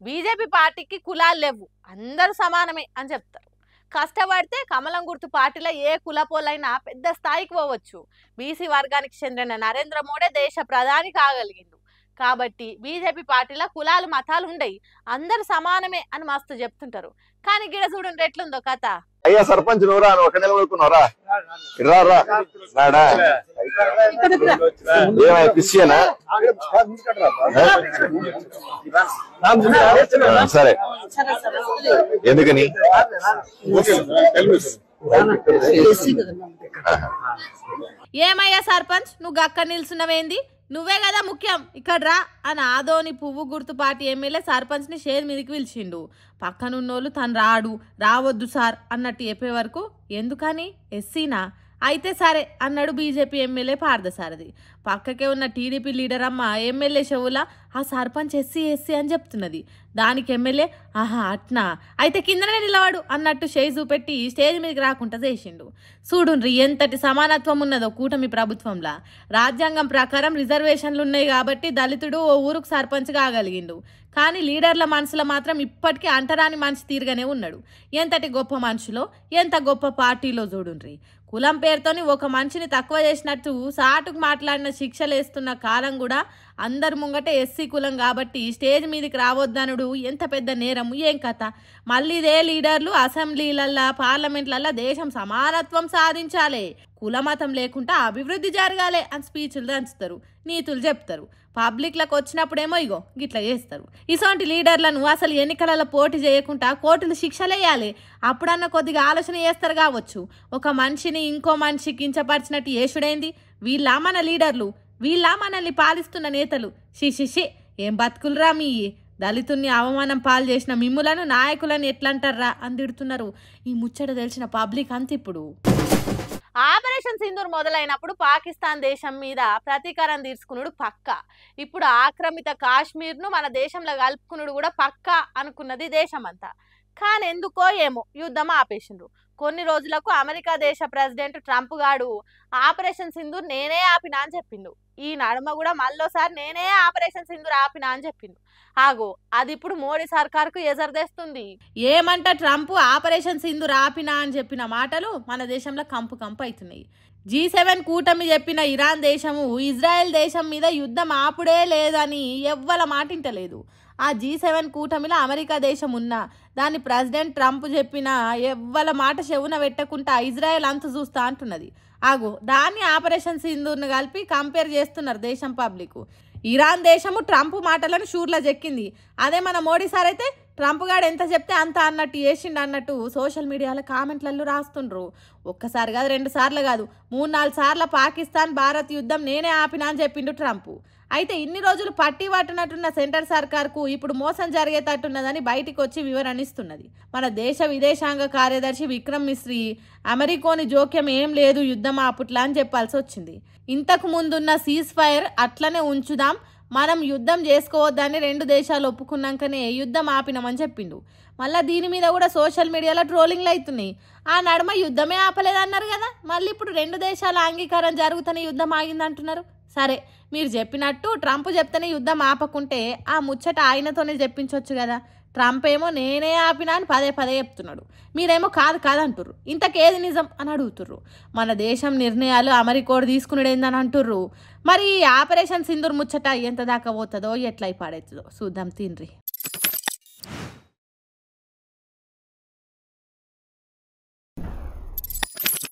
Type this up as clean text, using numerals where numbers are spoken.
BJP పార్టీకి కులాలు లేవు, అందరూ సమానమే అని చెప్తారు. కష్టపడితే కమలం గుర్తు పార్టీలో ఏ కులపోలైనా పెద్ద స్థాయికి పోవచ్చు. బీసీ వర్గానికి చెందిన నరేంద్ర మోడీ దేశ ప్రధాని కాగలిగిండు. కాబట్టి బీజేపీ పార్టీలో కులాలు మతాలు ఉండయి, అందరు సమానమే అని మస్తు చెప్తుంటారు. కానీ గిడ చూడండి ఎట్లుందో కథ. అయ్యా సర్పంచ్ నువ్వురా, ఒక నిలబడుకున్నావురా, రారా నాడా ఏమయ్యా పిసియేనా? సరే ఎందుకని ఏమయ్యా సర్పంచ్ నువ్వు గక్క నిల్చున్నవేంది, నువ్వే కదా ముఖ్యం, ఇక్కడ రా అని ఆదోని పువ్వు గుర్తు పార్టీ ఎమ్మెల్యే సర్పంచ్ని షేర్ మీదకి పిలిచిండు. పక్కనున్నోళ్ళు తను రావద్దు సార్ అన్నట్టు చెప్పే వరకు ఎందుకని ఎస్సీనా అయితే సరే అన్నాడు బీజేపీ ఎమ్మెల్యే పార్థసారథి. పక్కకే ఉన్న టీడీపీ లీడర్ అమ్మ ఎమ్మెల్యే చెవుల ఆ సర్పంచ్ ఎస్సీ అని చెప్తున్నది. దానికి ఎమ్మెల్యే ఆహా అట్నా అయితే కిందనే నిలవాడు అన్నట్టు చేయి చూపెట్టి స్టేజ్ మీదకి రాకుండా చేసిండు. చూడుండ్రి ఎంతటి సమానత్వం ఉన్నదో కూటమి ప్రభుత్వంలా. రాజ్యాంగం ప్రకారం రిజర్వేషన్లు ఉన్నాయి కాబట్టి దళితుడు ఓ ఊరుకు సర్పంచ్ కాగలిగిండు. కానీ లీడర్ల మనసులో మాత్రం ఇప్పటికీ అంటరాని మనిషి తీరుగానే ఉన్నాడు. ఎంతటి గొప్ప మనుషులో ఎంత గొప్ప పార్టీలో చూడుండ్రి. కులం పేరుతోని ఒక మనిషిని తక్కువ చేసినట్టు సాటుకు మాట్లాడిన శిక్షలు వేస్తున్న కాలం కూడా అందరు ముంగట ఎస్సీ కులం కాబట్టి స్టేజ్ మీదకి రావద్దనుడు ఎంత పెద్ద నేరం, ఏం కథ. మళ్ళీ ఇదే లీడర్లు అసెంబ్లీలల్లా పార్లమెంట్లల్లా దేశం సమానత్వం సాధించాలి, కులమతం లేకుండా అభివృద్ధి జరగాలి అని స్పీచ్లు దంచుతారు, నీతులు చెప్తారు. పబ్లిక్లకు వచ్చినప్పుడేమో ఇగో గిట్లా చేస్తారు. ఇటువంటి లీడర్లను అసలు ఎన్నికలలో పోటీ చేయకుండా కోర్టులు శిక్షలేయాలి. అప్పుడన్నా కొద్దిగా ఆలోచన చేస్తారు కావచ్చు. ఒక మనిషిని ఇంకో మనిషి కించపరిచినట్టు యేసుడైంది. వీళ్ళ మన లీడర్లు, వీళ్ళ మనల్ని పాలిస్తున్న నేతలు. షిషిషి ఏం బతుకులురా మీ, దళితుల్ని అవమానం పాలు చేసిన మిమ్ములను నాయకులను ఎట్లంటారా అని తిడుతున్నారు. ఈ ముచ్చట తెలిసిన పబ్లిక్ అంత. ఇప్పుడు ఆపరేషన్ సింధూర్ మొదలైనప్పుడు పాకిస్తాన్ దేశం మీద ప్రతీకారం తీర్చుకున్నాడు పక్క. ఇప్పుడు ఆక్రమిత కాశ్మీర్ను మన దేశంలో కలుపుకున్నాడు కూడా పక్క అనుకున్నది దేశమంతా. కానీ ఎందుకో ఏమో యుద్ధం ఆపేసిండ్రు. కొన్ని రోజులకు అమెరికా దేశ ప్రెసిడెంట్ ట్రంప్ గాడు ఆపరేషన్ సింధూర్ నేనే ఆపినా అని చెప్పిండు. ఈ నడుమ కూడా మళ్ళోసారి నేనే ఆపరేషన్ సింధూర్ ఆపినా అని చెప్పిండు. ఆగో అది ఇప్పుడు మోడీ సర్కార్కు ఎజరదేస్తుంది. ఏమంట ట్రంప్ ఆపరేషన్ సింధూర్ ఆపినా అని చెప్పిన మాటలు మన దేశంలో కంపు అవుతున్నాయి. G7 కూటమి చెప్పిన ఇరాన్ దేశము ఇజ్రాయెల్ దేశం మీద యుద్ధం ఆపుడే లేదని ఎవ్వల మాటింటలేదు. ఆ G7 కూటమిలో అమెరికా దేశం ఉన్నా దాని ప్రెసిడెంట్ ట్రంప్ చెప్పిన ఎవ్వల మాట చెవున పెట్టకుండా ఇజ్రాయెల్ అంత చూస్తా అంటున్నది. ఆగో దాన్ని ఆపరేషన్ సింధూర్ను కలిపి కంపేర్ చేస్తున్నారు దేశం పబ్లిక్. ఇరాన్ దేశము ట్రంప్ మాటలను షూర్లా చెక్కింది. అదే మన మోడీ సార్ అయితే ట్రంప్ గాడు ఎంత చెప్తే అంత అన్నట్టు చేసిండు అన్నట్టు సోషల్ మీడియాలో కామెంట్లలో రాస్తుండ్రు. ఒక్కసారి కాదు, 2 సార్లు కాదు, 3-4 సార్లు పాకిస్తాన్ భారత్ యుద్ధం నేనే ఆపినా అని చెప్పిండు ట్రంప్. అయితే ఇన్ని రోజులు పట్టి పట్టినట్టున్న సెంటర్ సర్కార్కు ఇప్పుడు మోసం జరిగేటట్టున్నదని బయటికి వచ్చి వివరణ ఇస్తున్నది. మన దేశ విదేశాంగ కార్యదర్శి విక్రమ్ మిశ్రీ అమెరికాని జోక్యం ఏం లేదు యుద్ధం ఆపుట్లా అని చెప్పాల్సి వచ్చింది. ఇంతకు ముందున్న సీజ్ ఫైర్ అట్లనే ఉంచుదాం, మనం యుద్ధం చేసుకోవద్దని 2 దేశాలు ఒప్పుకున్నాకనే యుద్ధం ఆపినామని చెప్పిండు. మళ్ళీ దీని మీద కూడా సోషల్ మీడియాలో ట్రోలింగ్లు అవుతున్నాయి. ఆ నడుమ యుద్ధమే ఆపలేదన్నారు కదా, మళ్ళీ ఇప్పుడు 2 దేశాల అంగీకారం జరుగుతూనే యుద్ధం ఆగిందంటున్నారు. సరే మీరు చెప్పినట్టు ట్రంప్ చెప్తేనే యుద్ధం ఆపకుంటే ఆ ముచ్చట ఆయనతోనే చెప్పించవచ్చు కదా. ట్రంప్ ఏమో నేనే ఆపినా అని పదే చెప్తున్నాడు, మీరేమో కాదంటుర్రు. ఇంతకేది నిజం అని అడుగుతుర్రు. మన దేశం నిర్ణయాలు అమెరికోడు తీసుకునేదేందని అంటుర్రు. మరి ఆపరేషన్ సింధూర్ ముచ్చట ఎంత దాకా పోతుందో ఎట్లా పాడవుతుందో చూద్దాం తిండ్రి.